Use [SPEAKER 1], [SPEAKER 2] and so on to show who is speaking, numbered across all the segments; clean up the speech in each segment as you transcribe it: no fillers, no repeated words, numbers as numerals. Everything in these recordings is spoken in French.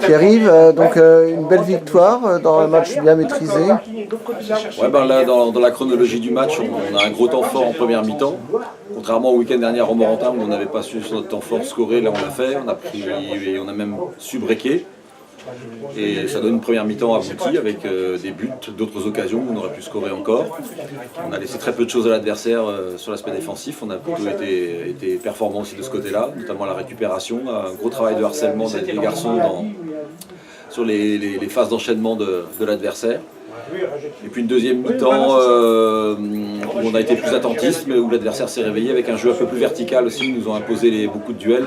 [SPEAKER 1] Qui arrive, une belle victoire dans un match bien maîtrisé.
[SPEAKER 2] Ouais, ben là, dans la chronologie du match, on a un gros temps fort en première mi-temps. Contrairement au week-end dernier à Romorantin où on n'avait pas su sur notre temps fort scorer, là on l'a fait, on a même su breaker. Et ça donne une première mi-temps aboutie avec des buts, d'autres occasions où on aurait pu scorer encore. On a laissé très peu de choses à l'adversaire sur l'aspect défensif, on a plutôt été performants aussi de ce côté-là, notamment la récupération, un gros travail de harcèlement des garçons sur les phases d'enchaînement de l'adversaire. Et puis une deuxième mi-temps où on a été plus attentiste, mais où l'adversaire s'est réveillé avec un jeu un peu plus vertical aussi. Ils nous ont imposé beaucoup de duels.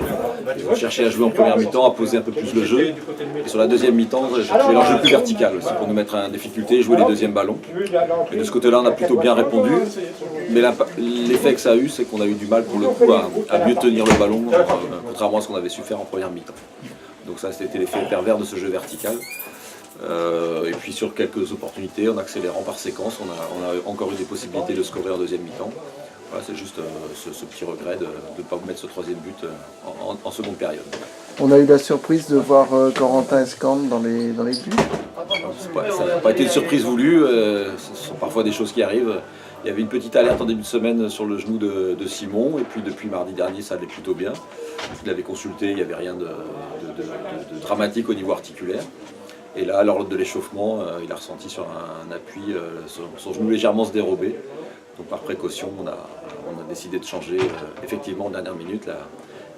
[SPEAKER 2] Ils ont cherché à jouer en première mi-temps, à poser un peu plus le jeu. Et sur la deuxième mi-temps, j'ai trouvé leur jeu plus vertical aussi pour nous mettre en difficulté et jouer les deuxièmes ballons. Et de ce côté-là, on a plutôt bien répondu. Mais l'effet que ça a eu, c'est qu'on a eu du mal pour le coup à mieux tenir le ballon, contrairement à ce qu'on avait su faire en première mi-temps. Donc ça, c'était l'effet pervers de ce jeu vertical. Et puis sur quelques opportunités, en accélérant par séquence, on a encore eu des possibilités de scorer en deuxième mi-temps. Voilà, c'est juste ce petit regret de ne pas mettre ce troisième but en seconde période.
[SPEAKER 1] On a eu la surprise de voir Corentin Escande dans les buts.
[SPEAKER 2] Ça n'a pas été une surprise voulue, ce sont parfois des choses qui arrivent. Il y avait une petite alerte en début de semaine sur le genou de Simon, et puis depuis mardi dernier ça allait plutôt bien. Il avait consulté, il n'y avait rien de dramatique au niveau articulaire. Et là, lors de l'échauffement, il a ressenti sur un appui son genou légèrement se dérober. Donc par précaution, on a décidé de changer effectivement en dernière minute là,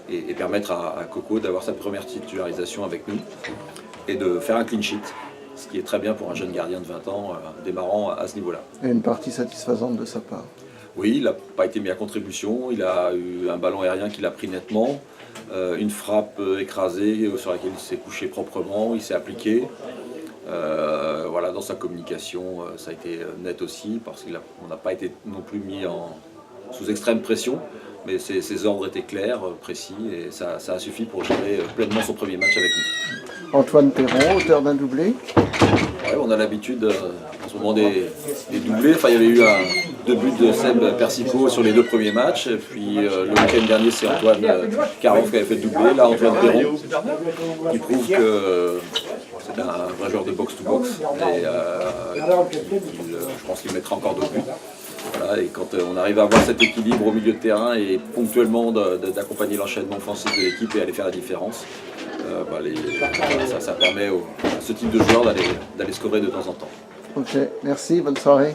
[SPEAKER 2] et permettre à Coco d'avoir sa première titularisation avec nous et de faire un clean sheet, ce qui est très bien pour un jeune gardien de 20 ans démarrant à ce niveau-là.
[SPEAKER 1] Et une partie satisfaisante de sa part.
[SPEAKER 2] Oui, il n'a pas été mis à contribution, il a eu un ballon aérien qu'il a pris nettement, une frappe écrasée sur laquelle il s'est couché proprement, il s'est appliqué. Voilà, dans sa communication, ça a été net aussi, parce qu'on n'a pas été non plus mis sous extrême pression, mais ses ordres étaient clairs, précis, et ça a suffi pour gérer pleinement son premier match avec nous.
[SPEAKER 1] Antoine Perron, auteur d'un doublé.
[SPEAKER 2] Ouais, on a l'habitude en ce moment des doublés. Enfin, il y avait eu 2 buts de Seb Persico sur les 2 premiers matchs. Et puis le week-end dernier, c'est Antoine Caroff qui avait fait le doublé. Là, Antoine Perron, qui prouve que c'est un vrai joueur de box-to-box. Et je pense qu'il mettra encore 2 buts. Voilà, et quand on arrive à avoir cet équilibre au milieu de terrain et ponctuellement d'accompagner l'enchaînement offensif de l'équipe et aller faire la différence, ça permet à ce type de joueur d'aller scorer de temps en temps.
[SPEAKER 1] Ok, merci, bonne soirée.